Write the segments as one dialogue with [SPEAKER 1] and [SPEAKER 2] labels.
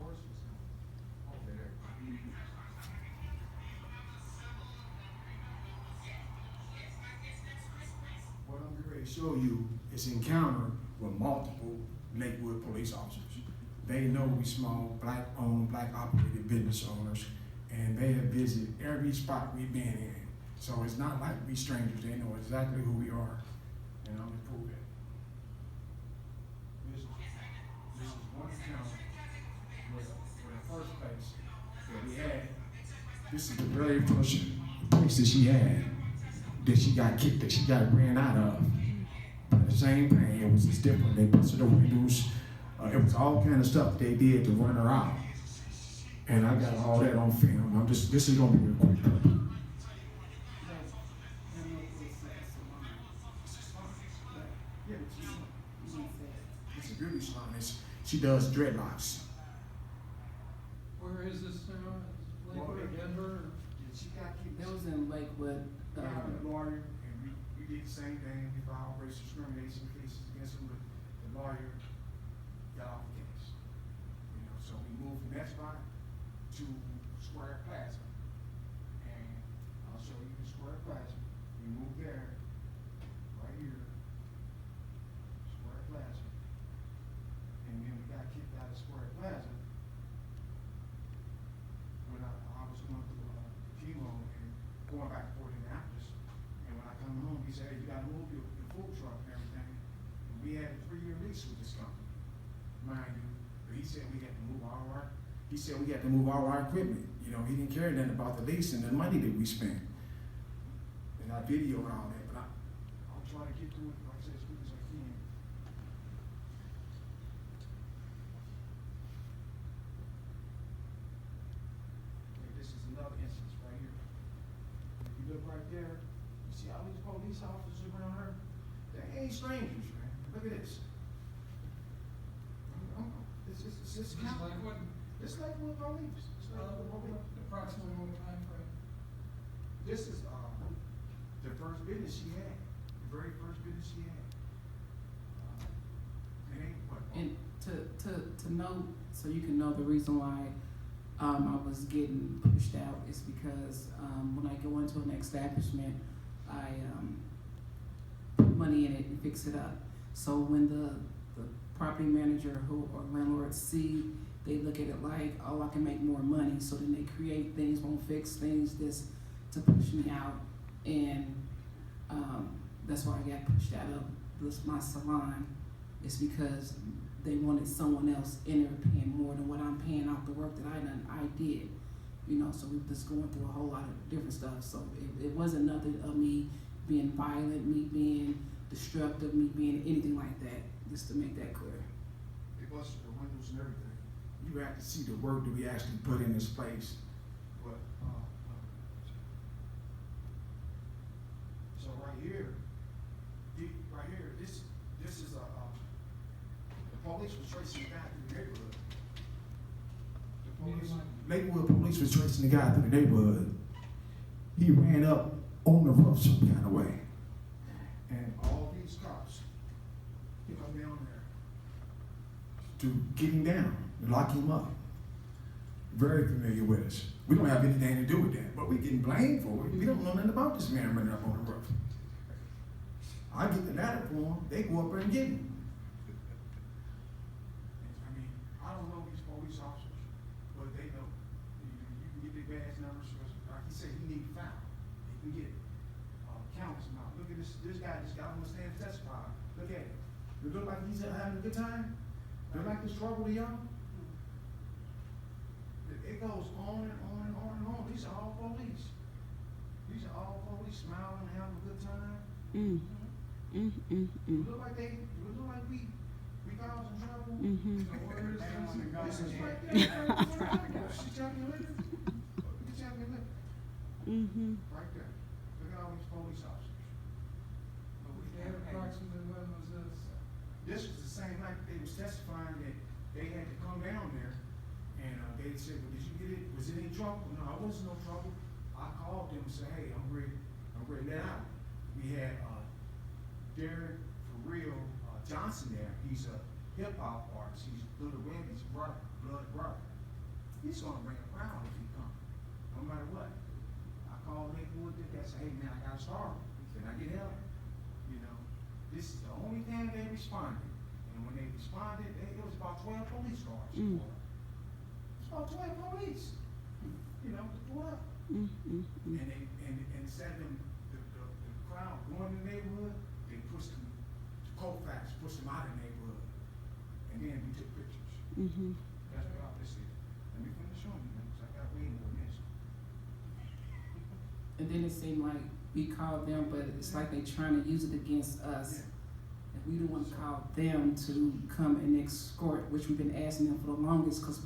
[SPEAKER 1] horses over there. What I'm getting ready to show you is encounter with multiple Lakewood police officers. They know we small, black-owned, black-operated business owners, and they have visited every spot we've been in. So it's not like we strangers. They know exactly who we are, and I'm gonna prove it. This is one account where the first place that we had. This is the very first place that she had, that she got kicked, that she got ran out of. But the same thing, it was just different. They busted the windows. It was all kind of stuff they did to run her out. And I got all that on film. This is gonna be a quick clip. It's a beauty salon. She does dreadlocks.
[SPEAKER 2] Where is this now? Lakewood or Denver?
[SPEAKER 1] She got kicked.
[SPEAKER 3] That was in Lakewood.
[SPEAKER 1] I have a lawyer, and we did the same thing. We filed racial discrimination cases against him, but the lawyer got off the case. You know, so we moved from that spot to Square Plaza, and I'll show you the Square Plaza. We moved there, right here, Square Plaza, and then we got kicked out of Square Plaza when I was going through chemo and going back and forth in Annapolis. And when I come home, he said, hey, you gotta move your food truck and everything. And we had a 3-year lease with this company, mind you. But he said we had to move all our equipment. You know, he didn't care nothing about the lease and the money that we spent. And I videoed all that, but I'll try to get through it, like I said, as quick as I can. Okay, this is another instance right here. If you look right there, you see all these police officers around her? They ain't strangers, man. Look at this. It's
[SPEAKER 2] Lakewood?
[SPEAKER 1] It's Lakewood police. It's Lakewood police.
[SPEAKER 2] Approximately what time frame?
[SPEAKER 1] This is the first business she had, the very first business she had. It ain't what?
[SPEAKER 3] And to know, so you can know the reason why I was getting pushed out is because when I go into an establishment, I put money in it and fix it up. So when the property manager or landlord see, they look at it like, oh, I can make more money. So then they create things, won't fix things, just to push me out. And that's why I got pushed out of my salon. It's because they wanted someone else in there paying more than what I'm paying out the work that I did. You know, so we were just going through a whole lot of different stuff. So it wasn't nothing of me being violent, me being destructive, me being anything like that, just to make that clear.
[SPEAKER 1] They busted the windows and everything. You have to see the work that we actually put in this place. But so right here, this is the police was tracing the guy through the neighborhood. Lakewood police was tracing the guy through the neighborhood. He ran up on the roof some kind of way, and all these cops come down there to get him down, to lock him up. Very familiar with us. We don't have anything to do with that, but we're getting blamed for it. We don't know nothing about this man running up on the roof. I get the ladder for him, they go up there and get him. I mean, I don't know these police officers, but they know. You can get their badge numbers. Like he said, he needs foul. You can get counts now. Look at this guy just got on the stand to testify. Look at it. It look like he's having a good time? Look like it's trouble to y'all? It goes on and on and on and on. These are all police. These are all police smiling and having a good time. Look like we got us in trouble. Where is this? This is right there. She's telling you later. She's telling you later. Right there. Look at all these police officers.
[SPEAKER 2] And approximately when was this?
[SPEAKER 1] This was the same night they was testifying that they had to come down there, and they said, well, did you get it? Was it any trouble? No, I wasn't no trouble. I called them and said, hey, I'm ready to let out. We had Derek For Real Johnson there. He's a hip hop artist. He's Little Randy's brother, blood brother. he's gonna bring a crowd if he comes, no matter what. I called Lakewood, they said, hey man, I got a star, can I get help? You know, this is the only thing they responded. And when they responded, it was about 12 police cars. It's about 12 police, you know, to pull up. And instead of them, the crowd going in the neighborhood, they pushed them to Colfax, pushed them out of the neighborhood. And then we took pictures. That's what I said. Let me finish showing you, because I got way more than this.
[SPEAKER 3] And then it seemed like we called them, but it's like they trying to use it against us. And we don't want to call them to come and escort, which we've been asking them for the longest, because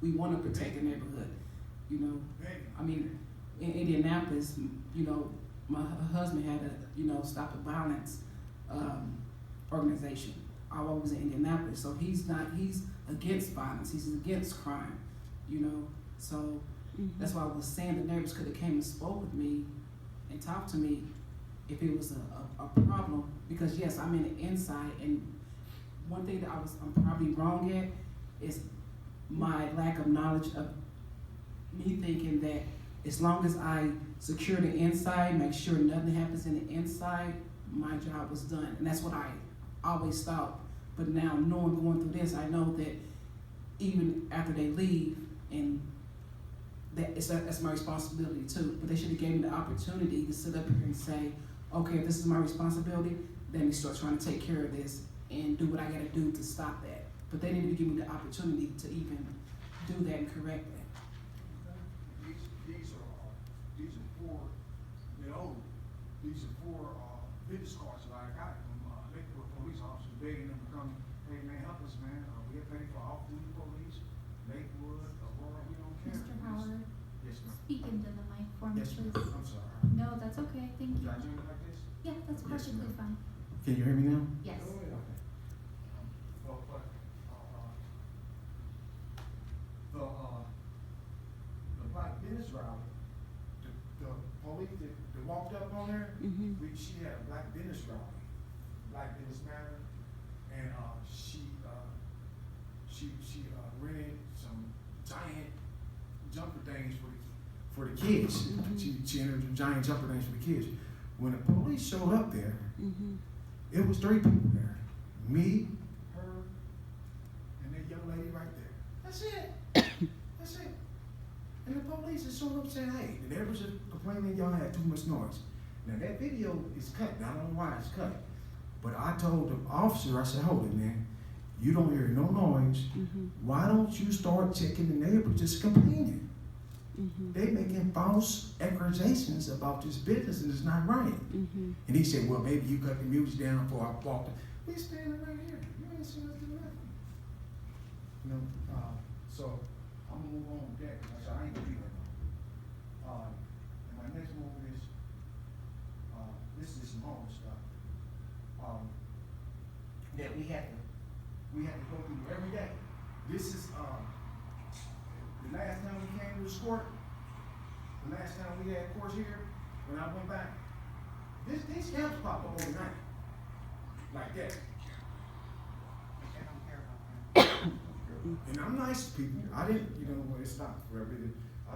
[SPEAKER 3] we want to protect the neighborhood. You know, I mean, in Indianapolis, you know, my husband had a, Stop the Violence organization. I was in Indianapolis, so he's against violence, he's against crime, you know. So that's why I was saying the neighbors could have came and spoke with me and talked to me if it was a problem, because yes, I'm in the inside, and one thing that I'm probably wrong at is my lack of knowledge of me thinking that as long as I secure the inside, make sure nothing happens in the inside, my job was done. And that's what I always thought. But now knowing going through this, I know that even after they leave, and that's my responsibility too. But they should have gave me the opportunity to sit up here and say, okay, if this is my responsibility, let me start trying to take care of this and do what I gotta do to stop that. But they didn't give me the opportunity to even do that and correct that.
[SPEAKER 1] These are four business cards that I got from Lakewood police officers begging them to come, hey man, help us man, we get paid for off-duty police, Lakewood, Aurora, we don't care.
[SPEAKER 4] Mr. Howard,
[SPEAKER 1] Yes, ma'am.
[SPEAKER 4] speak into the mic for me,
[SPEAKER 1] Yes, ma'am.
[SPEAKER 4] please.
[SPEAKER 1] I'm sorry.
[SPEAKER 4] No, that's okay, thank
[SPEAKER 1] Did
[SPEAKER 4] you.
[SPEAKER 1] I do it like this?
[SPEAKER 4] Yeah, that's
[SPEAKER 1] Yes,
[SPEAKER 4] perfectly
[SPEAKER 1] ma'am.
[SPEAKER 4] fine.
[SPEAKER 1] Can you hear me now?
[SPEAKER 4] Yes.
[SPEAKER 1] Okay. The black business rally, the police that walked up on there, she had a black business rally, Black Business Matter, and she rented some giant jumper things for the kids. She entered some giant jumper things for the kids. When the police showed up there, it was 3 people there. Me, her, and that young lady right there. That's it. That's it. And the police just showed up saying, hey, the neighbors are complaining y'all had too much noise. Now that video is cut. I don't know why it's cut. But I told the officer, I said, hold it, man. You don't hear no noise. Why don't you start checking the neighbors just complaining? They making false accusations about this business and it's not right. And he said, well, maybe you cut the music down before I walked. We standing right here. You ain't seen us do nothing. You know, so I'm gonna move on with that because I ain't gonna be there. And my next move is, this is some home stuff. That we had to go through every day. This is, the last time we came to the court, the last time we had courts here, when I went back, these camps pop up overnight. Like that. And I'm nice to people. I didn't, it's not for everything. I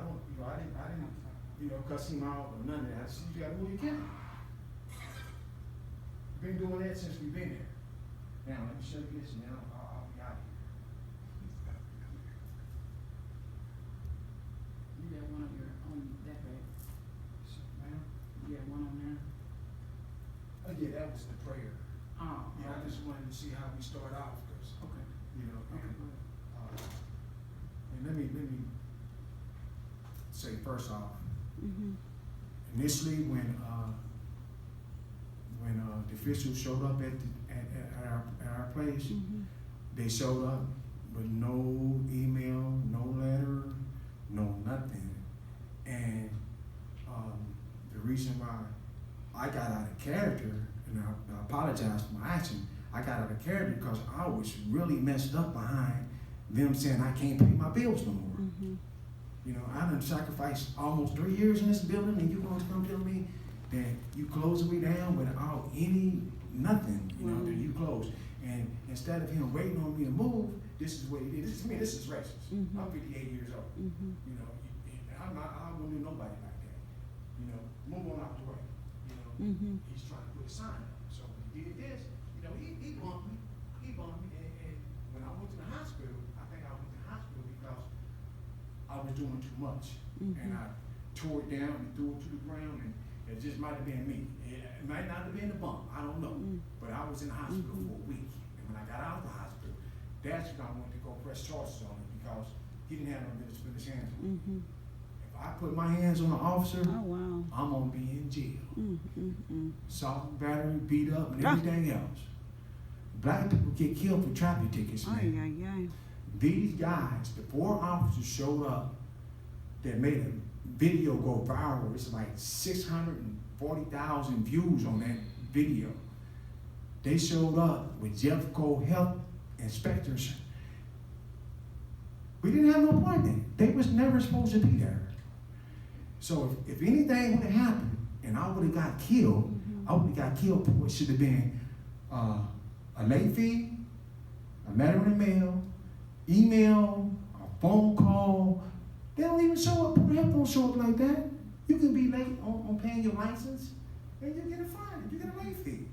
[SPEAKER 1] didn't, cuss him out or none of that. I said, you gotta move your camera. Been doing that since we've been here. Now, let me show you this and then I'll be out of here.
[SPEAKER 3] You got one on that bag.
[SPEAKER 1] Ma'am?
[SPEAKER 3] You got one on there.
[SPEAKER 1] Oh, yeah, that was the prayer.
[SPEAKER 3] Oh.
[SPEAKER 1] Yeah, I just wanted to see how we start off, because,
[SPEAKER 3] Okay. Okay, go ahead.
[SPEAKER 1] and let me say first off, initially when the officials showed up at our place, they showed up with no email, no letter, no nothing, and the reason why I got out of character, and I apologize for my action, I got out of character because I was really messed up behind them saying I can't pay my bills no more. I done sacrificed almost 3 years in this building, and you gonna come tell me that you closing me down without nothing, that you closed. And instead of him waiting on me to move, this is what it is. To me, this is racist.
[SPEAKER 5] Mhm.
[SPEAKER 1] I'm 58 years old.
[SPEAKER 5] Mhm.
[SPEAKER 1] You know, I wouldn't do nobody like that. You know, move on out the way. You know,
[SPEAKER 5] Mhm.
[SPEAKER 1] he's trying to put a sign up. So when he did this, you know, he bumped me. He bumped me. And when I went to the hospital, I think I went to the hospital because I was doing too much.
[SPEAKER 5] Mhm.
[SPEAKER 1] And I tore it down and threw it to the ground, and it just might have been me. It might not have been the bump. I don't know.
[SPEAKER 5] Mm.
[SPEAKER 1] But I was in the hospital
[SPEAKER 5] Mhm.
[SPEAKER 1] for a week. And when I got out of the hospital, that's when I went to go press charges on him because he didn't have no business putting his hands on me.
[SPEAKER 5] Mhm.
[SPEAKER 1] If I put my hands on an officer,
[SPEAKER 5] Oh wow.
[SPEAKER 1] I'm gonna be in jail.
[SPEAKER 5] Mm.
[SPEAKER 1] Assault, battery, beat up, and
[SPEAKER 5] Ah.
[SPEAKER 1] everything else. Black people get killed for traffic tickets, man.
[SPEAKER 5] Ay, ay, ay.
[SPEAKER 1] These guys, the 4 officers showed up that made a video go viral. It's like 640,000 views on that video. They showed up with Jeffco health inspectors. We didn't have no part in it. They was never supposed to be there. So if anything would have happened and I would have got killed, I would have got killed for what should have been a late fee, a letter in the mail, email, a phone call. They don't even show up. Public health don't show up like that. You can be late on paying your license, and you get a fine. You get a late fee.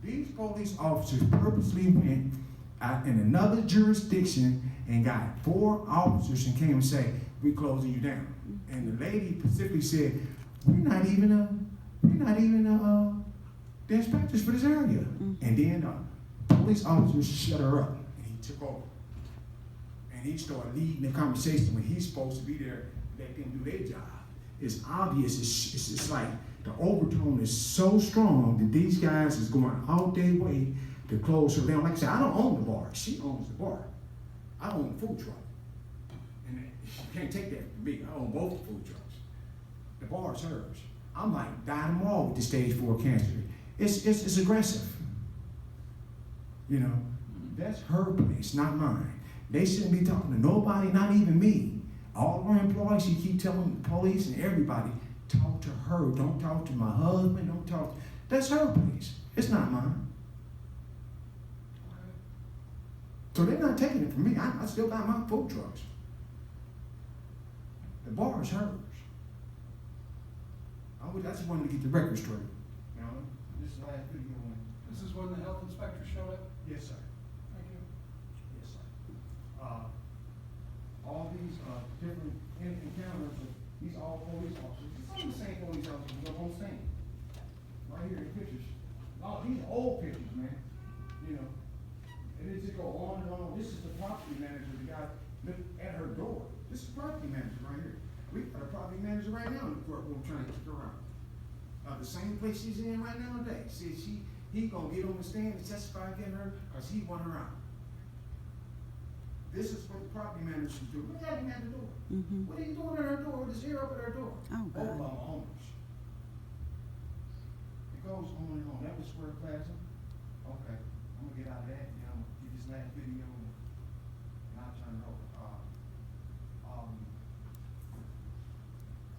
[SPEAKER 1] These police officers purposely went out in another jurisdiction and got 4 officers and came and say, "We're closing you down." And the lady specifically said, "We're not even the inspectors for this area." And then police officers shut her up, and he took over. And he started leading the conversation when he's supposed to be there to let them do their job. It's obvious, it's like the overtone is so strong that these guys is going out their way to close her down. Like I said, I don't own the bar. She owns the bar. I own the food truck. And you can't take that from me. I own both the food trucks. The bar is hers. I'm like dying tomorrow with the stage 4 cancer. It's aggressive. You know, that's her place, not mine. They shouldn't be talking to nobody, not even me. All of our employees, she keep telling the police and everybody, talk to her. Don't talk to my husband. Don't talk. That's her place. It's not mine. So they're not taking it from me. I still got my food trucks. The bar is hers. I just wanted to get the record straight. Now, this is the last video.
[SPEAKER 2] This is when the health inspector showed up?
[SPEAKER 1] Yes, sir.
[SPEAKER 2] Thank you.
[SPEAKER 1] Yes, sir. All these different encounters, these all police officers, some of the same police officers up on scene. Right here in pictures. Oh, these are old pictures, man. You know. And it just go on and on. This is the property manager, the guy look at her door. This is the property manager right here. We got a property manager right now in the courtroom trying to kick her out. The same place she's in right now today. See, he gonna get on the stand and testify against her because he want her out. This is what the property managers do. Look at him at the door.
[SPEAKER 5] Mhm.
[SPEAKER 1] What are you doing at her door with his ear up at her door?
[SPEAKER 5] Oh,
[SPEAKER 1] Both of them
[SPEAKER 5] God.
[SPEAKER 1] are owners. It goes on and on. That was Square Plaza. Okay, I'm gonna get out of that. I'm gonna get this last video and I'll turn it over.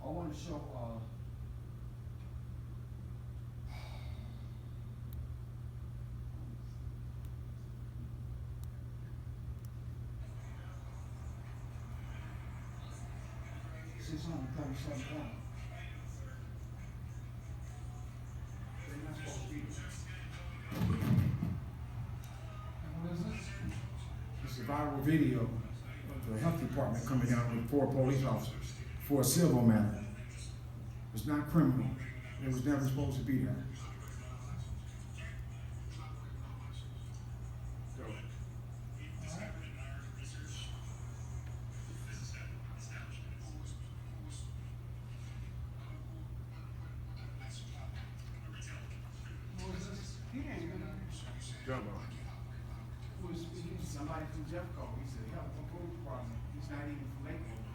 [SPEAKER 1] I want to show. This is on 37 points. They're not supposed to be there.
[SPEAKER 2] And what is this?
[SPEAKER 1] It's a viral video of the health department coming down with 4 police officers for a civil matter. It's not criminal. It was never supposed to be there.
[SPEAKER 2] What was this? Who was speaking?
[SPEAKER 1] Somebody from Jeffco, he's the health and food department. He's not even from Lakewood.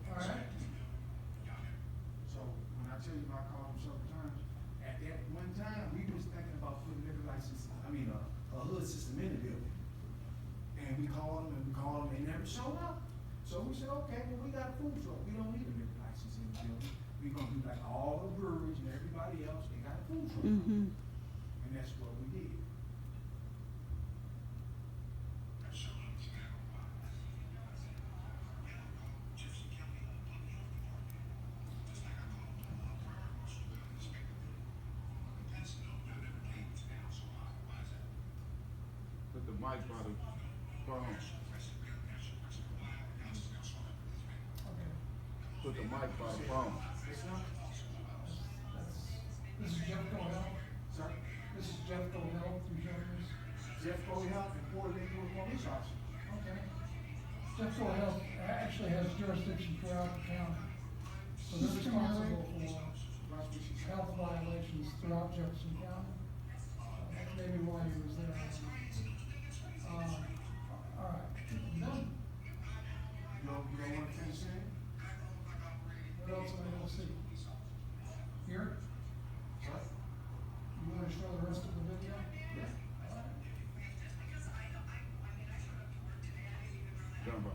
[SPEAKER 2] All right.
[SPEAKER 1] So when I tell you I called him several times, at that one time, we was thinking about putting a hood system in the building. And we called them, they never showed up. So we said, okay, well, we got a food truck, we don't need a liquor license in the building. We're gonna do like all the breweries and everybody else, they got a food truck.
[SPEAKER 5] Mhm.
[SPEAKER 1] that's what we did.
[SPEAKER 5] Put the mic by the phone. Put the mic by the phone.
[SPEAKER 2] This is Jeffco Health.
[SPEAKER 1] Sorry?
[SPEAKER 2] This is Jeffco Health, you showing this?
[SPEAKER 1] Jeff Cody Health and Fort Lakewood police officer.
[SPEAKER 2] Okay. Jeffco Health actually has jurisdiction throughout the county. So they're responsible for health violations throughout Jefferson County. That may be why he was there. All right. Done.
[SPEAKER 1] You don't want to finish saying?
[SPEAKER 2] What else am I gonna see? Here?
[SPEAKER 1] Sorry?
[SPEAKER 2] You wanna show the rest of the video?
[SPEAKER 1] Yeah.
[SPEAKER 5] Jumbo.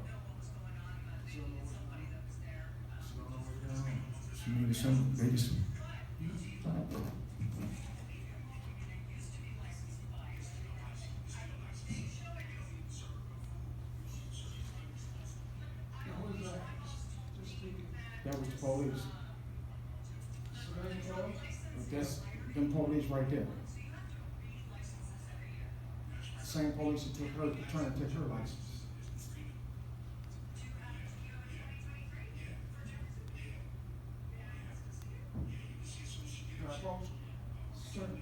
[SPEAKER 1] She needed some, they just.
[SPEAKER 2] Who is that? Just speaking.
[SPEAKER 1] That was the police.
[SPEAKER 2] Civilian code?
[SPEAKER 1] That's them police right there. Same police that took her, trying to take her license. Can I close?
[SPEAKER 2] Certainly.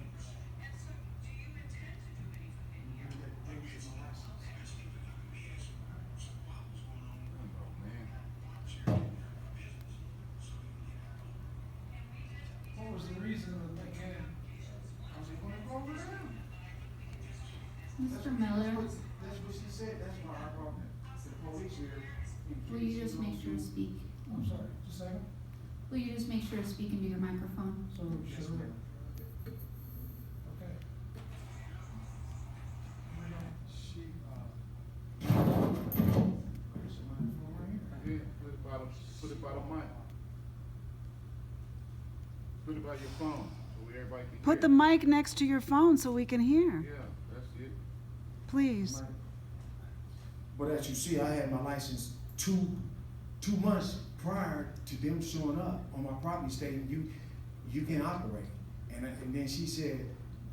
[SPEAKER 2] What was the reason that they came?
[SPEAKER 1] I was like, "Well, go over there."
[SPEAKER 4] Mr. Miller,
[SPEAKER 1] That's what she said, that's why I brought the police here. in
[SPEAKER 4] will
[SPEAKER 1] case
[SPEAKER 4] you just
[SPEAKER 1] don't
[SPEAKER 4] make sure to
[SPEAKER 1] do-
[SPEAKER 4] speak?
[SPEAKER 2] I'm sorry, just a second.
[SPEAKER 4] Will you just make sure to speak into your microphone?
[SPEAKER 2] So,
[SPEAKER 1] Yes,
[SPEAKER 2] sure.
[SPEAKER 1] ma'am.
[SPEAKER 2] Okay.
[SPEAKER 1] She, there's somebody from right here.
[SPEAKER 5] Yeah, put it by the mic. Put it by your phone so everybody can hear.
[SPEAKER 6] Put the mic next to your phone so we can hear.
[SPEAKER 5] Yeah, that's it.
[SPEAKER 6] Please.
[SPEAKER 1] But as you see, I had my license two months prior to them showing up on my property stating you can operate. And then she said,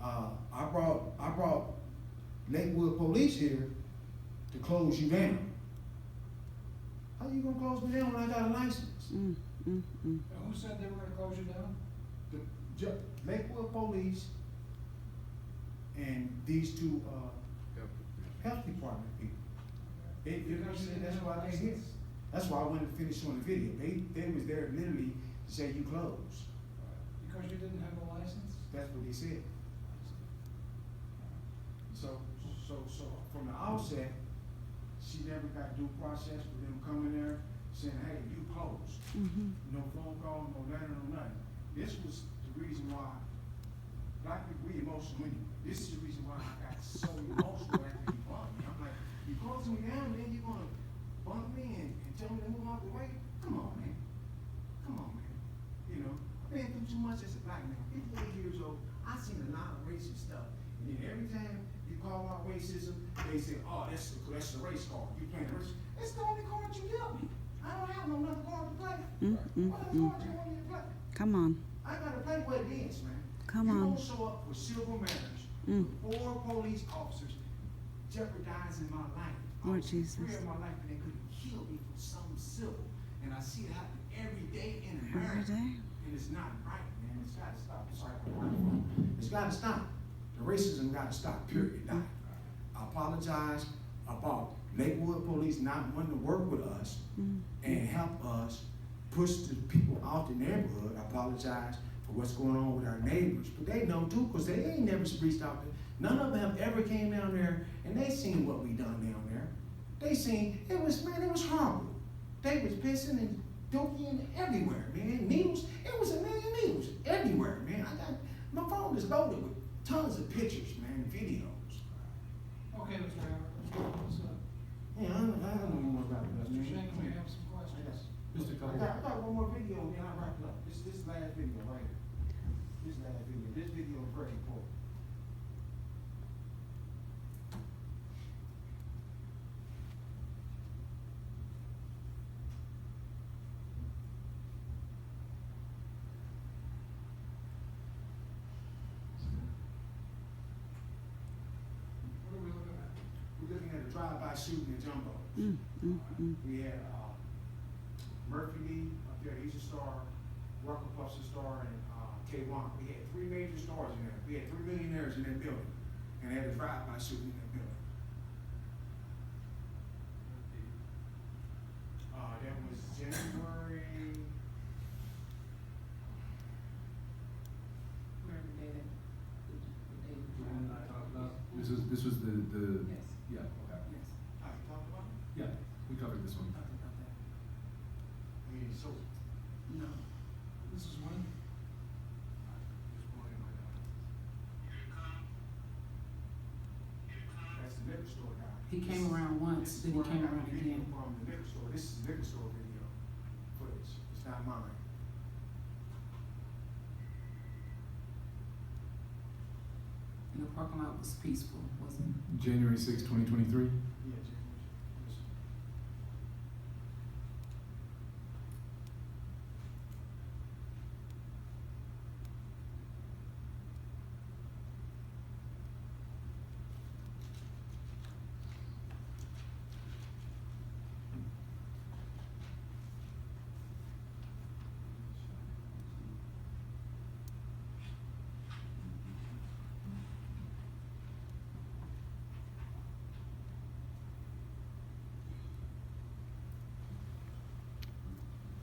[SPEAKER 1] I brought Lakewood Police here to close you down. How you gonna close me down when I got a license?
[SPEAKER 6] Mm, mm, mm.
[SPEAKER 2] And who said they were gonna close you down?
[SPEAKER 1] The Lakewood Police and these two health department people. They said that's why they're here. That's why I wanted to finish on the video. They was there literally to say you closed.
[SPEAKER 2] Because you didn't have a license?
[SPEAKER 1] That's what they said. So from the outset, she never got due process for them coming there saying, hey, you closed.
[SPEAKER 6] Mhm.
[SPEAKER 1] No phone call, no letter, no nothing. This was the reason why, black people, we emotional anyway. This is the reason why I got so emotional after you bumped me. I'm like, you closing me down, then you gonna bump me and tell me to move out the way? Come on, man. Come on, man. You know, I've been through too much as a black man. 58 years old, I've seen a lot of racist stuff. And then every time you call out racism, they say, oh, that's the race card. You playing race. It's the only card you dealt me. I don't have no other card to play. What other card you want me to play?
[SPEAKER 6] Come on.
[SPEAKER 1] I gotta play what it is, man.
[SPEAKER 6] Come
[SPEAKER 1] You
[SPEAKER 6] on.
[SPEAKER 1] don't show up for civil matters,
[SPEAKER 6] Mm.
[SPEAKER 1] with 4 police officers jeopardizing my life.
[SPEAKER 6] Lord
[SPEAKER 1] I was
[SPEAKER 6] Jesus.
[SPEAKER 1] free of my life and they couldn't kill me for something civil. And I see it happen every day in
[SPEAKER 6] Every
[SPEAKER 1] America.
[SPEAKER 6] day.
[SPEAKER 1] And it's not right, man. It's gotta stop. Sorry for the microphone. It's gotta stop. The racism gotta stop, period. Now, I apologize about Lakewood Police not wanting to work with us
[SPEAKER 6] Mm.
[SPEAKER 1] and help us push the people out the neighborhood. I apologize for what's going on with our neighbors, but they know too, because they ain't never reached out to, none of them have ever came down there and they seen what we done down there. They seen, it was horrible. They was pissing and doking everywhere, man. Needles, it was a million needles everywhere, man. My phone is loaded with tons of pictures, man, and videos.
[SPEAKER 2] Okay, Mr. Howard, what's up?
[SPEAKER 1] Yeah, I don't know more about it.
[SPEAKER 2] Mr. Shank, we have some questions.
[SPEAKER 1] I got one more video, and then I'll wrap it up. This last video right here. This last video. This video is very important. shooting in Jumbo. We had Murphy Lee up there, he's a star. Rucker Puff's a star, and K1. We had 3 major stars in there. We had 3 millionaires in that building, and they had a drive-by shooting in that building. That was January.
[SPEAKER 3] Whatever day that, the day
[SPEAKER 7] The one I talked about,
[SPEAKER 3] Yes.
[SPEAKER 7] this was the,
[SPEAKER 3] Yes,
[SPEAKER 7] yeah, okay.
[SPEAKER 3] yes,
[SPEAKER 1] I talked about it.
[SPEAKER 7] Yeah, we covered this one.
[SPEAKER 3] talked about that.
[SPEAKER 1] I mean, so
[SPEAKER 3] No,
[SPEAKER 2] This is when,
[SPEAKER 1] this morning, that's the liquor store guy.
[SPEAKER 3] he came around once, then he came around again.
[SPEAKER 1] From the liquor store. This is liquor store video footage. It's not mine.
[SPEAKER 3] And the parking lot was peaceful, wasn't it?
[SPEAKER 7] January 6, 2023.
[SPEAKER 1] Yeah, Jim. Listen.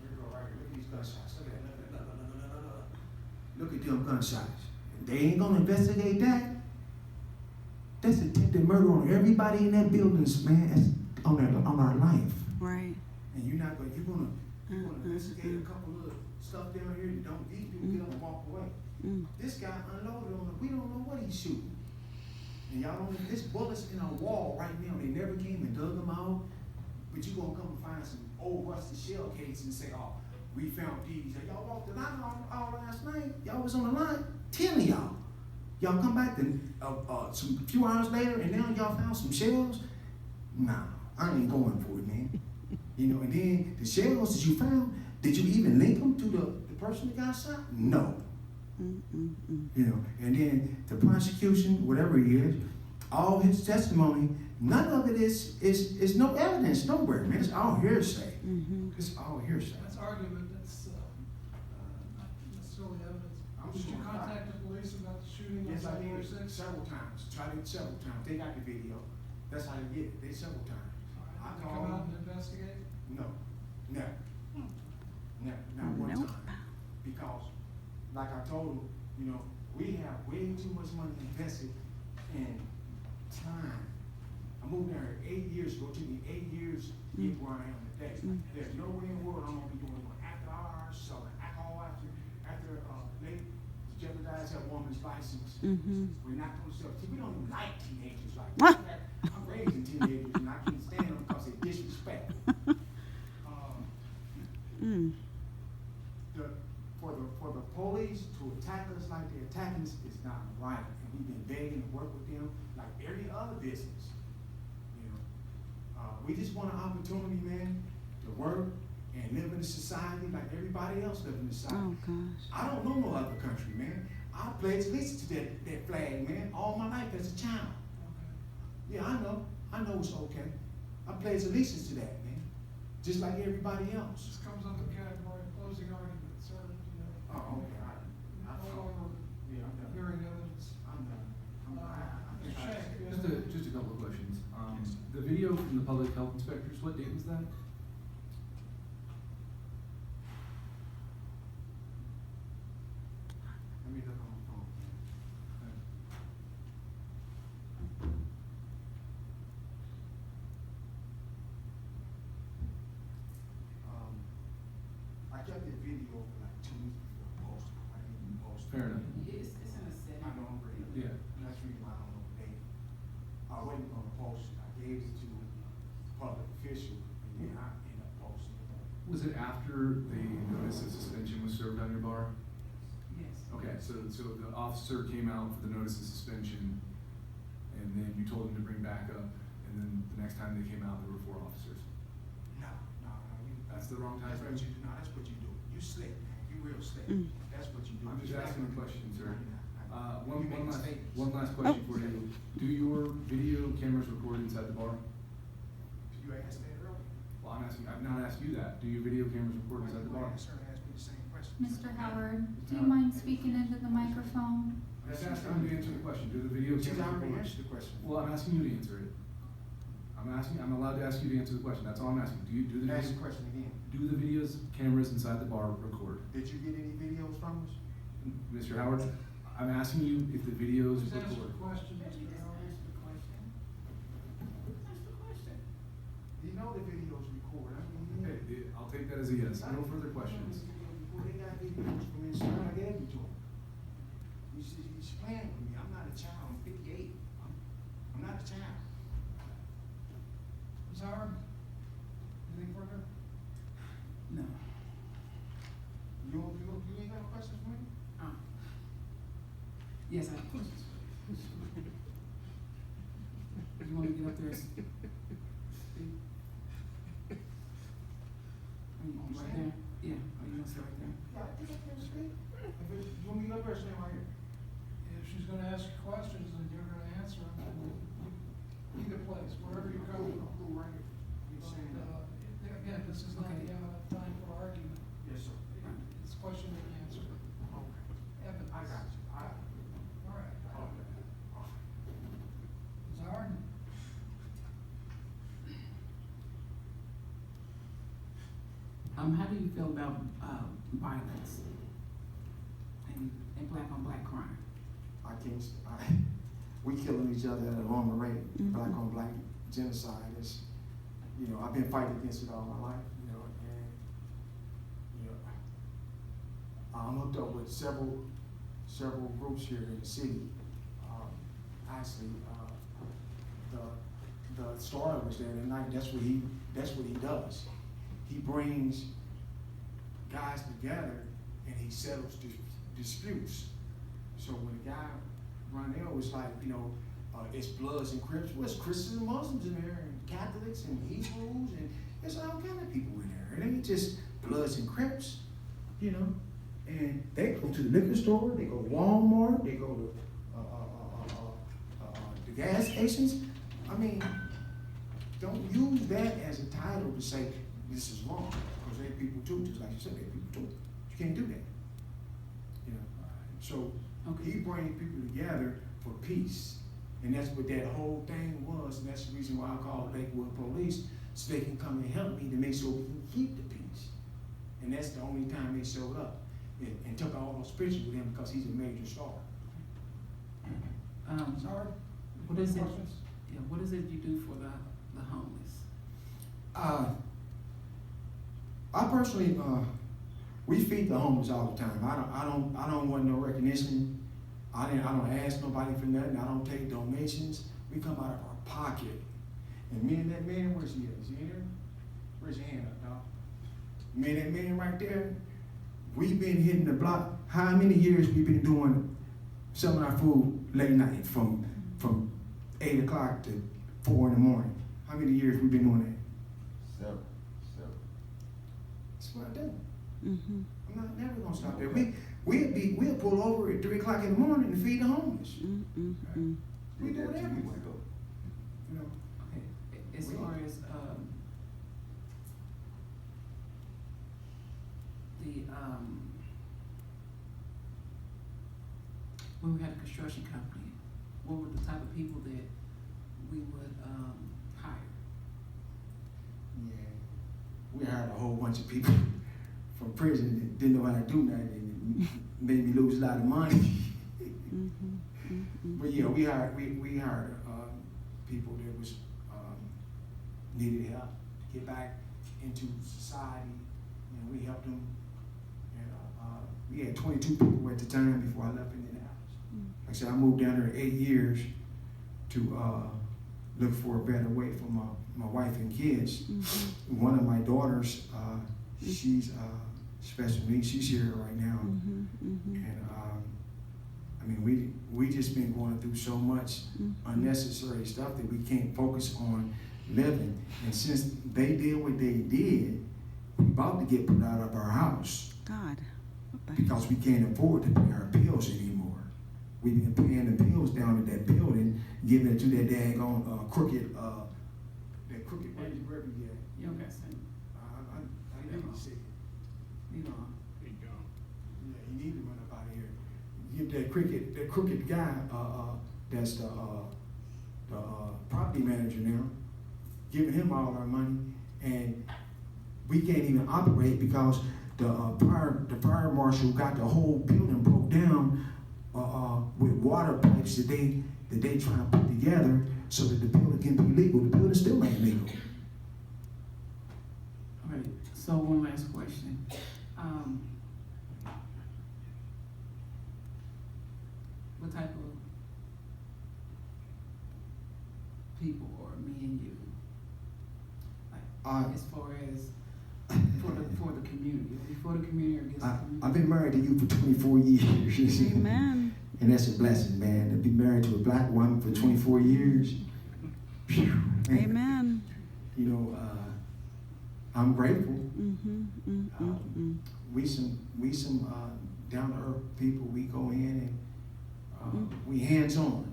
[SPEAKER 1] Here we go, right here. Look at these gunshots. Look at that. Look at them gunshots. They ain't gonna investigate that. That's attempted murder on everybody in that building, man. That's on our life.
[SPEAKER 6] Right.
[SPEAKER 1] And you're gonna investigate a couple of stuff down here. You don't these people get up and walk away. This guy unloaded on him. We don't know what he's shooting. And y'all don't. This bullet's in a wall right now. They never came and dug them out. But you gonna come and find some old rusty shell case and say, "Oh, we found these." And y'all walked the line all last night. Y'all was on the line. 10 of y'all. Y'all come back then some few hours later, and now y'all found some shells. Nah, I ain't going for it, man. You know, and then the shells that you found, did you even link them to the person that got shot? No. You know, and then the prosecution, whatever he is, all his testimony, none of it is no evidence nowhere, man. It's all hearsay. It's all hearsay.
[SPEAKER 2] that's argument, that's, not necessarily evidence.
[SPEAKER 1] I'm
[SPEAKER 2] Did you
[SPEAKER 1] sure.
[SPEAKER 2] contact the police about the shooting on
[SPEAKER 1] Yes, I
[SPEAKER 2] January
[SPEAKER 1] did
[SPEAKER 2] 6th?
[SPEAKER 1] several times. Tried it several times. They got the video. That's how they get it. They several times.
[SPEAKER 2] All right,
[SPEAKER 1] I
[SPEAKER 2] did they
[SPEAKER 1] called.
[SPEAKER 2] come out and investigate?
[SPEAKER 1] No, never. Never, not one
[SPEAKER 6] Nope.
[SPEAKER 1] time. Because, like I told them, you know, we have way too much money invested in time. I moved down here 8 years ago. It took me 8 years to get where I am today. There's no way in the world I'm gonna be doing after hours, selling alcohol after they jeopardize that woman's license. We're not gonna sell. See, we don't even like teenagers like
[SPEAKER 6] What?
[SPEAKER 1] that. I'm raising teenagers and I can't stand them because they disrespect. For the police to attack us like they're attacking us is not right. And we've been begging to work with them like every other business. You know, we just want an opportunity, man, to work and live in a society like everybody else lives in the society.
[SPEAKER 6] Oh, gosh.
[SPEAKER 1] I don't know no other country, man. I pledged allegiance to that flag, man, all my life as a child.
[SPEAKER 2] Okay.
[SPEAKER 1] Yeah, I know it's okay. I pledged allegiance to that, man, just like everybody else.
[SPEAKER 2] This comes under the category of closing argument, sir, you know.
[SPEAKER 1] Oh, okay.
[SPEAKER 2] No longer
[SPEAKER 1] Yeah, I'm done.
[SPEAKER 2] hearing evidence.
[SPEAKER 1] I'm done. I think
[SPEAKER 2] Mr. Shank, you
[SPEAKER 7] Just
[SPEAKER 2] have-
[SPEAKER 7] just a couple of questions. The video from the public health inspectors, what date was that?
[SPEAKER 1] Let me look on my phone. I kept the video for like 2 weeks before I posted it. I didn't even post it.
[SPEAKER 7] Fair enough.
[SPEAKER 3] It's in a setting.
[SPEAKER 1] I know I'm ready.
[SPEAKER 7] Yeah.
[SPEAKER 1] That's the reason why I don't know the date. I wasn't gonna post it. I gave it to public official, and then I ended up posting it.
[SPEAKER 7] Was it after the notice of suspension was served on your bar?
[SPEAKER 3] Yes.
[SPEAKER 7] Okay, so the officer came out for the notice of suspension, and then you told him to bring backup, and then the next time they came out, there were 4 officers.
[SPEAKER 1] No.
[SPEAKER 7] That's the wrong time
[SPEAKER 1] That's
[SPEAKER 7] frame?
[SPEAKER 1] what you do. No, that's what you do. You slick, man. You real slick. That's what you do.
[SPEAKER 7] I'm just asking a question, sir.
[SPEAKER 1] You make mistakes.
[SPEAKER 7] One last question for you. Do your video cameras record inside the bar?
[SPEAKER 1] asked that earlier.
[SPEAKER 7] Well, I've not asked you that. Do your video cameras record inside the bar?
[SPEAKER 1] Asked her to ask me the same question.
[SPEAKER 4] Mr. Howard, do you mind speaking into the microphone?
[SPEAKER 7] I'm just asking you to answer the question. Do the video
[SPEAKER 1] She's
[SPEAKER 7] cameras
[SPEAKER 1] already
[SPEAKER 7] record?
[SPEAKER 1] answered the question.
[SPEAKER 7] Well, I'm asking you to answer it. I'm allowed to ask you to answer the question. That's all I'm asking. Do the
[SPEAKER 1] Ask the
[SPEAKER 7] videos,
[SPEAKER 1] question again.
[SPEAKER 7] do the videos, cameras inside the bar record?
[SPEAKER 1] Did you get any videos from us?
[SPEAKER 7] Mr. Howard, I'm asking you if the videos
[SPEAKER 2] Just answer
[SPEAKER 7] record.
[SPEAKER 2] the question, Mr. Howard.
[SPEAKER 1] You know the videos record. I mean,
[SPEAKER 7] Okay, I'll take that as a yes. No further questions.
[SPEAKER 1] Well, they got videos from inside. I gave them to him. He's playing with me. I'm not a child. I'm 58. I'm not a child.
[SPEAKER 2] Ms. Howard, anything further?
[SPEAKER 3] No.
[SPEAKER 1] You ain't got no questions for me?
[SPEAKER 3] Yes, I have questions. You want to get up there and speak? Are you right there? Yeah, are you gonna sit right there?
[SPEAKER 1] Yeah, I think I can speak. You want me to go up there or stand right here?
[SPEAKER 2] If she's gonna ask you questions, then you're gonna answer them. Either place, wherever you're comfortable.
[SPEAKER 1] Cool, right here. You
[SPEAKER 2] But,
[SPEAKER 1] saying that?
[SPEAKER 2] again, this is not
[SPEAKER 3] Okay.
[SPEAKER 2] the time for argument.
[SPEAKER 1] Yes, sir.
[SPEAKER 2] It's question and answer.
[SPEAKER 1] Okay.
[SPEAKER 2] Evidence.
[SPEAKER 1] I got you.
[SPEAKER 2] All right.
[SPEAKER 1] Okay.
[SPEAKER 2] Ms. Howard?
[SPEAKER 3] How do you feel about, violence and black on black crime?
[SPEAKER 1] We killing each other at a wrong rate. Black on black genocide is, I've been fighting against it all my life, I'm hooked up with several groups here in the city. Actually, the story was there tonight. That's what he does. He brings guys together and he settles disputes. So when a guy run there, it's like, it's Bloods and Crips. Well, it's Christians and Muslims in there, and Catholics and Hebrews, and there's all kind of people in there. It ain't just Bloods and Crips, And they go to the liquor store, they go to Walmart, they go to the gas stations. I mean, don't use that as a title to say this is wrong, because they're people too, just like you said, they're people too. You can't do that. So
[SPEAKER 3] Okay.
[SPEAKER 1] he brings people together for peace, and that's what that whole thing was, and that's the reason why I called Lakewood Police, so they can come and help me to make sure we can keep the peace. And that's the only time they showed up and took all those pictures with him because he's a major star.
[SPEAKER 2] Ms. Howard?
[SPEAKER 3] What is it?
[SPEAKER 2] Questions?
[SPEAKER 3] Yeah, what is it you do for the homeless?
[SPEAKER 1] I personally, we feed the homeless all the time. I don't want no recognition. I don't ask nobody for nothing. I don't take donations. We come out of our pocket. And me and that man, where's he at? Is he in there? Raise your hand up, dog. Me and that man right there, we've been hitting the block. How many years we've been doing selling our food late night from 8 o'clock to 4 in the morning? How many years we've been doing that?
[SPEAKER 5] Seven.
[SPEAKER 1] That's what I do.
[SPEAKER 6] Mm-hmm.
[SPEAKER 1] I'm not never gonna stop there. We'll pull over at 3 o'clock in the morning and feed the homeless.
[SPEAKER 6] Mm-hmm.
[SPEAKER 1] We do it everywhere.
[SPEAKER 3] Okay, as far as, when we had a construction company, what were the type of people that we would, hire?
[SPEAKER 1] Yeah, we hired a whole bunch of people from prison that didn't know how to do nothing and made me lose a lot of money. But yeah, we hired people that was needed help to get back into society, and we helped them. And we had 22 people at the time before I left Indianapolis. Like I said, I moved down there 8 years to look for a better way for my wife and kids. One of my daughters, she's special needs. She's here right now, and I mean, we just been going through so much unnecessary stuff that we can't focus on living. And since they did what they did, we about to get put out of our house
[SPEAKER 6] God. What the
[SPEAKER 1] because we can't afford to pay our bills anymore. We've been paying the bills down at that building, giving it to that daggone crooked, that that crooked, where you at?
[SPEAKER 3] You don't got sent.
[SPEAKER 1] I need to see it.
[SPEAKER 3] You know.
[SPEAKER 5] He gone.
[SPEAKER 1] Yeah, he need to run up out of here. Give that crooked guy, that's the property manager now, giving him all our money, and we can't even operate because the fire marshal got the whole building broke down with water pipes that they trying to put together so that the building can be legal. The building still ain't legal.
[SPEAKER 3] All right, so one last question. What type of people are me and you? Like, as far as for the community, before the community or against the community?
[SPEAKER 1] I've been married to you for 24 years.
[SPEAKER 6] Amen.
[SPEAKER 1] And that's a blessing, man. To be married to a black woman for 24 years. Phew, man.
[SPEAKER 6] Amen.
[SPEAKER 1] You know, I'm grateful. We some down to earth people. We go in and we hands on.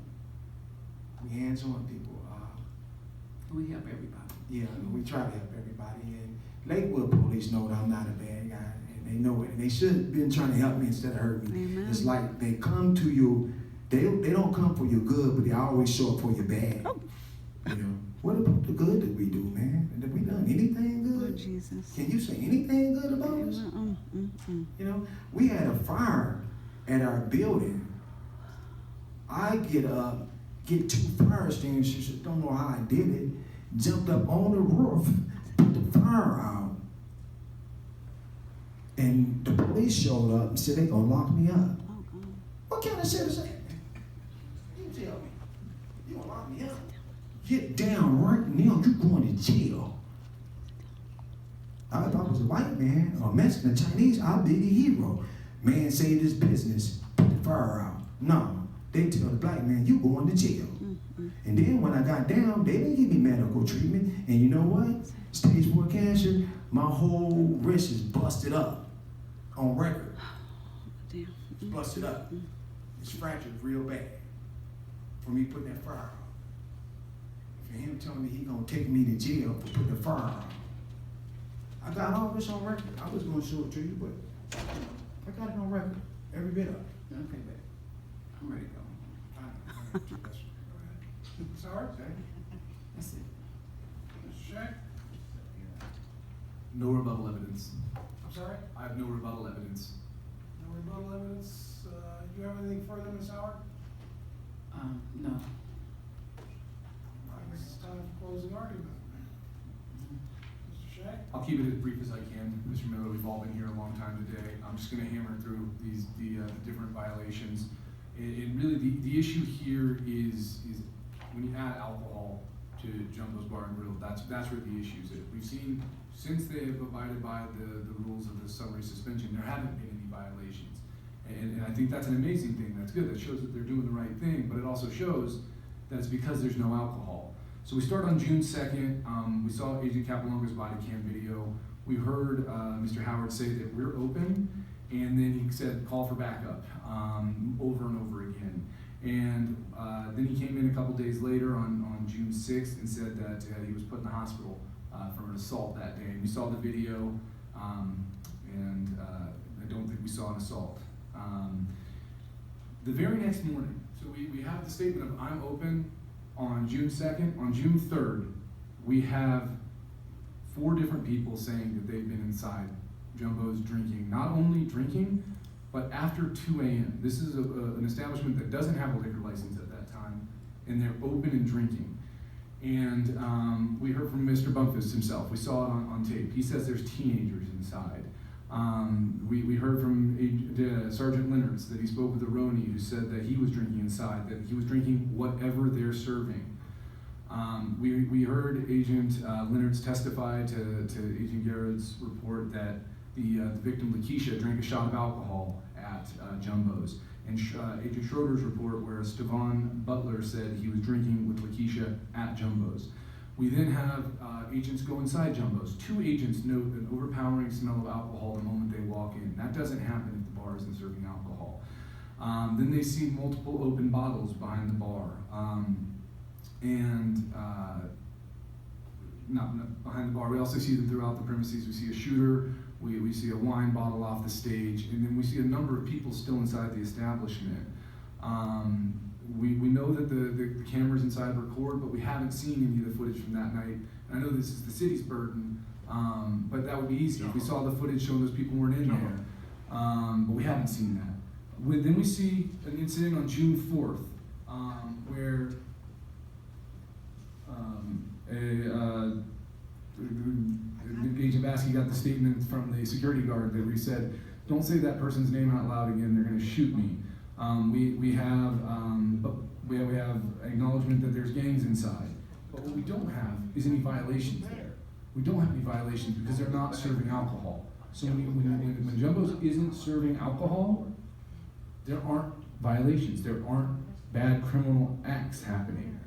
[SPEAKER 1] We hands on people.
[SPEAKER 3] We help everybody.
[SPEAKER 1] Yeah, we try to help everybody. And Lakewood police know that I'm not a bad guy, and they know it. And they should have been trying to help me instead of hurt me.
[SPEAKER 6] Amen.
[SPEAKER 1] It's like they come to you. They don't come for your good, but they always show up for your bad.
[SPEAKER 6] Oh.
[SPEAKER 1] You know, what about the good that we do, man? Have we done anything
[SPEAKER 6] Oh,
[SPEAKER 1] good?
[SPEAKER 6] Jesus.
[SPEAKER 1] Can you say anything good about us? You know, we had a fire at our building. I get two fire extinguishers, don't know how I did it, jumped up on the roof, put the fire out. And the police showed up and said they gonna lock me up.
[SPEAKER 6] Oh, God.
[SPEAKER 1] What kind of shit is that? You tell me. You gonna lock me up? Get down right now, you going to jail. If I was a white man or Mexican, Chinese, I'd be the hero. Man saved his business, put the fire out. No, they tell the black man, you going to jail. And then when I got down, they didn't give me medical treatment. And you know what? Stage 4 cancer, my whole wrist is busted up on record.
[SPEAKER 6] Damn.
[SPEAKER 1] It's busted up. It's fractured real bad for me putting that fire out. For him telling me he gonna take me to jail for putting the fire out. I got all this on record. I was gonna show it to you, but I got it on record. Every bit of it.
[SPEAKER 3] Okay, babe. I'm ready to go.
[SPEAKER 2] Sorry?
[SPEAKER 3] That's it.
[SPEAKER 2] Mr. Shack?
[SPEAKER 7] No rebuttal evidence.
[SPEAKER 2] I'm sorry?
[SPEAKER 7] I have no rebuttal evidence.
[SPEAKER 2] No rebuttal evidence. You have anything further, Ms. Howard?
[SPEAKER 3] No.
[SPEAKER 2] All right, this is time for closing argument. Mr. Shack?
[SPEAKER 7] I'll keep it as brief as I can. Mr. Miller, we've all been here a long time today. I'm just going to hammer through the different violations. And really, the issue here is when you add alcohol to Jumbo's Bar and Grill, that's where the issue is. We've seen, since they have abided by the rules of the summary suspension, there haven't been any violations. And I think that's an amazing thing. That's good. That shows that they're doing the right thing, but it also shows that it's because there's no alcohol. So we start on June 2nd. We saw Agent Capilonga's body cam video. We heard Mr. Howard say that we're open, and then he said call for backup over and over again. And then he came in a couple days later on June 6th and said that he was put in the hospital from an assault that day. And we saw the video, and I don't think we saw an assault. The very next morning, so we have the statement of I'm open on June 2nd. On June 3rd, we have 4 different people saying that they've been inside Jumbo's drinking. Not only drinking, but after 2 a.m. This is an establishment that doesn't have a liquor license at that time, and they're open and drinking. And we heard from Mr. Bumpus himself. We saw it on tape. He says there's teenagers inside. We heard from Sergeant Leonards that he spoke with Aroni, who said that he was drinking inside, that he was drinking whatever they're serving. We heard Agent Leonards testify to Agent Garrett's report that the victim, Lakeisha, drank a shot of alcohol at Jumbo's. And Agent Schroeder's report where Stevan Butler said he was drinking with Lakeisha at Jumbo's. We then have agents go inside Jumbo's. 2 agents note an overpowering smell of alcohol the moment they walk in. That doesn't happen if the bar isn't serving alcohol. Then they see multiple open bottles behind the bar. And not behind the bar. We also see them throughout the premises. We see a shooter, we see a wine bottle off the stage, and then we see a number of people still inside the establishment. We know that the cameras inside record, but we haven't seen any of the footage from that night. And I know this is the city's burden, but that would be easy if we saw the footage showing those people weren't in there. But we haven't seen that. Then we see an incident on June 4th, where Agent Baskey got the statement from the security guard that we said, "Don't say that person's name out loud again. They're going to shoot me." We have acknowledgement that there's gangs inside, but what we don't have is any violations there. We don't have any violations because they're not serving alcohol. So when Jumbo's isn't serving alcohol, there aren't violations. There aren't bad criminal acts happening.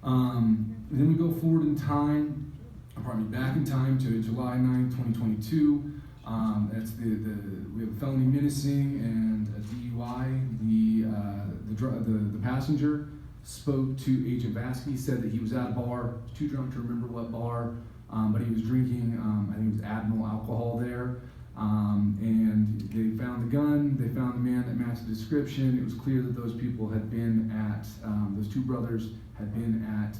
[SPEAKER 7] Then we go forward in time, back in time to July 9th, 2022. We have a felony menacing and a DUI. The passenger spoke to Agent Baskey, said that he was at a bar, too drunk to remember what bar, but he was drinking, I think it was Admiral alcohol there. And they found the gun, they found the man that matched the description. It was clear that those people had been at, those two brothers had been at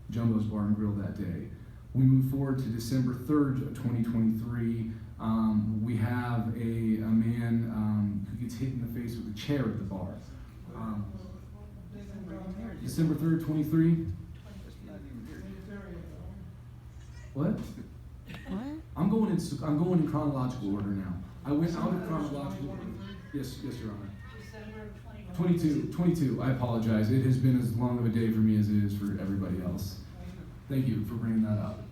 [SPEAKER 7] Jumbo's Bar and Grill that day. We move forward to December 3rd of 2023. We have a man who gets hit in the face with a chair at the bar. December 3rd, 23. What?
[SPEAKER 6] What?
[SPEAKER 7] I'm going in chronological order now. I went out of chronological order. Yes, Your Honor.
[SPEAKER 8] December
[SPEAKER 7] 22. I apologize. It has been as long of a day for me as it is for everybody else. Thank you for bringing that up.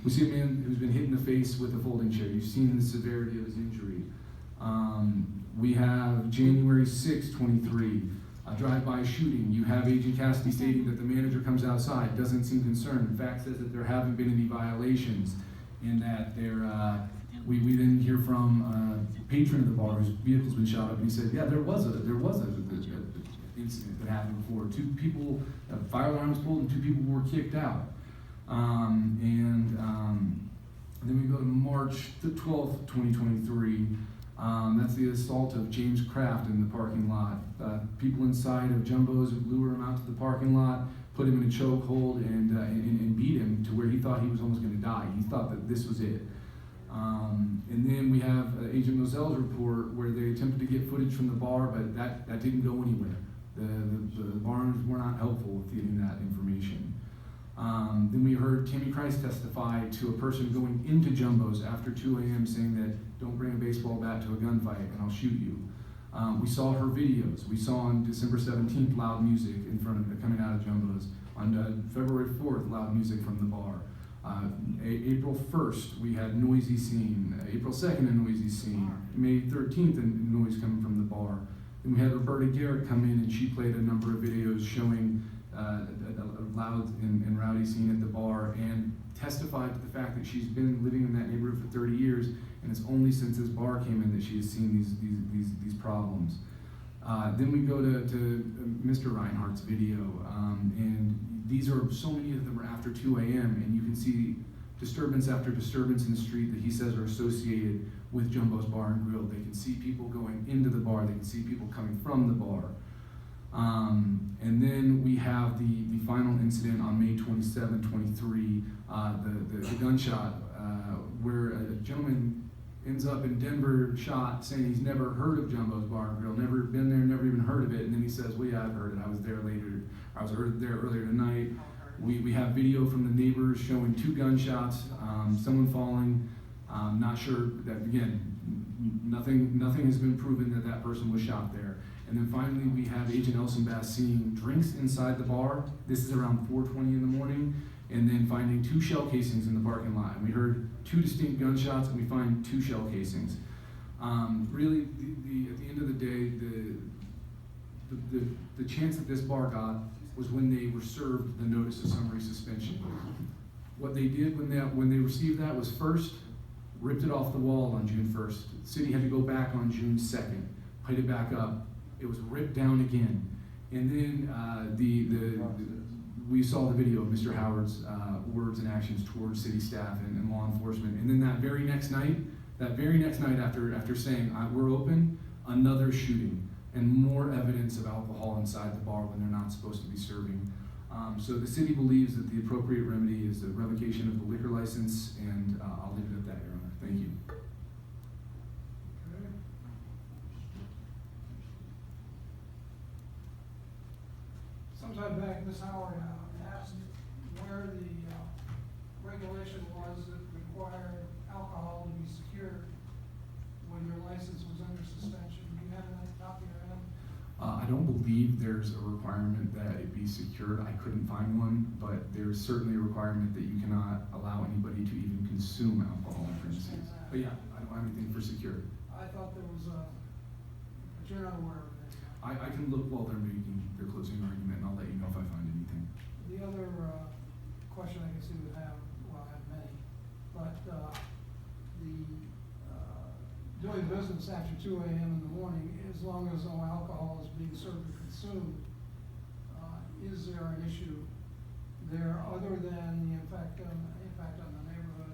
[SPEAKER 7] We see a man who's been hit in the face with a folding chair. You've seen the severity of his injury. We have January 6, 23, a drive-by shooting. You have Agent Cassidy stating that the manager comes outside, doesn't seem concerned. In fact, says that there haven't been any violations, and that we then hear from a patron of the bar whose vehicle's been shot up, and he said, yeah, there was an incident that happened before. Two people, a fire alarm was pulled, and two people were kicked out. Then we go to March the 12th, 2023. That's the assault of James Kraft in the parking lot. People inside of Jumbo's lure him out to the parking lot, put him in a chokehold, and beat him to where he thought he was almost going to die. He thought that this was it. And then we have Agent Mosell's report where they attempted to get footage from the bar, but that didn't go anywhere. The bars were not helpful with getting that information. Then we heard Tammy Christ testify to a person going into Jumbo's after 2 a.m. saying that, don't bring a baseball bat to a gunfight and I'll shoot you. We saw her videos. We saw on December 17th loud music in front of coming out of Jumbo's. On February 4th, loud music from the bar. April 1st, we had noisy scene. April 2nd, a noisy scene. May 13th, a noise coming from the bar. Then we had Roberta Garrett come in and she played a number of videos showing a loud and rowdy scene at the bar and testified to the fact that she's been living in that neighborhood for 30 years and it's only since this bar came in that she has seen these problems. Then we go to Mr. Reinhardt's video, and these are, so many of them are after 2 a.m. and you can see disturbance after disturbance in the street that he says are associated with Jumbo's Bar and Grill. They can see people going into the bar, they can see people coming from the bar. And then we have the final incident on May 27, 23, the gunshot, where a gentleman ends up in Denver shot saying he's never heard of Jumbo's Bar and Grill, never been there, never even heard of it, and then he says, well, yeah, I've heard it, I was there there earlier tonight. We have video from the neighbors showing 2 gunshots, someone falling, not sure that, again, nothing has been proven that person was shot there. And then finally, we have Agent Elson Bass seeing drinks inside the bar. This is around 4:20 in the morning, and then finding 2 shell casings in the parking lot. And we heard 2 distinct gunshots, and we find 2 shell casings. Really, at the end of the day, the chance that this bar got was when they were served the notice of summary suspension. What they did when they received that was first ripped it off the wall on June 1st. The city had to go back on June 2nd, put it back up. It was ripped down again. And then we saw the video of Mr. Howard's words and actions towards city staff and law enforcement. And then that very next night after saying, we're open, another shooting and more evidence of alcohol inside the bar when they're not supposed to be serving. So the city believes that the appropriate remedy is the revocation of the liquor license, and I'll leave it at that, Your Honor. Thank you.
[SPEAKER 2] Okay. Sometime back, Ms. Howard asked where the regulation was that required alcohol to be secured when your license was under suspension. Do you have that copy of that?
[SPEAKER 7] I don't believe there's a requirement that it be secured. I couldn't find one, but there's certainly a requirement that you cannot allow anybody to even consume alcohol, for instance. But yeah, I don't have anything for secured.
[SPEAKER 2] I thought there was but you're not aware of it.
[SPEAKER 7] I can look while they're making their closing argument, and I'll let you know if I find anything.
[SPEAKER 2] The other question I guess you would have, well, I have many, but doing business after 2 a.m. in the morning, as long as no alcohol is being served or consumed, is there an issue there other than the impact on the neighborhood?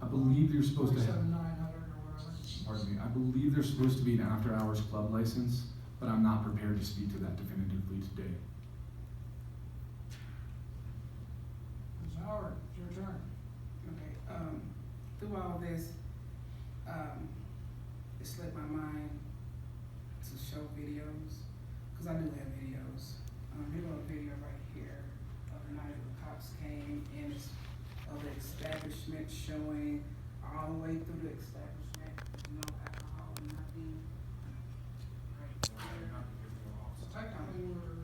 [SPEAKER 7] I believe you're supposed to have,
[SPEAKER 2] 47,900 or whatever.
[SPEAKER 7] pardon me, I believe there's supposed to be an after-hours club license, but I'm not prepared to speak to that definitively today.
[SPEAKER 2] Ms. Howard, it's your turn.
[SPEAKER 3] Okay, through all this, it slipped my mind to show videos, because I do have videos. Here's a video right here of the night the cops came, and it's of the establishment showing all the way through the establishment, no alcohol, nothing. Right there.
[SPEAKER 2] So technically, we're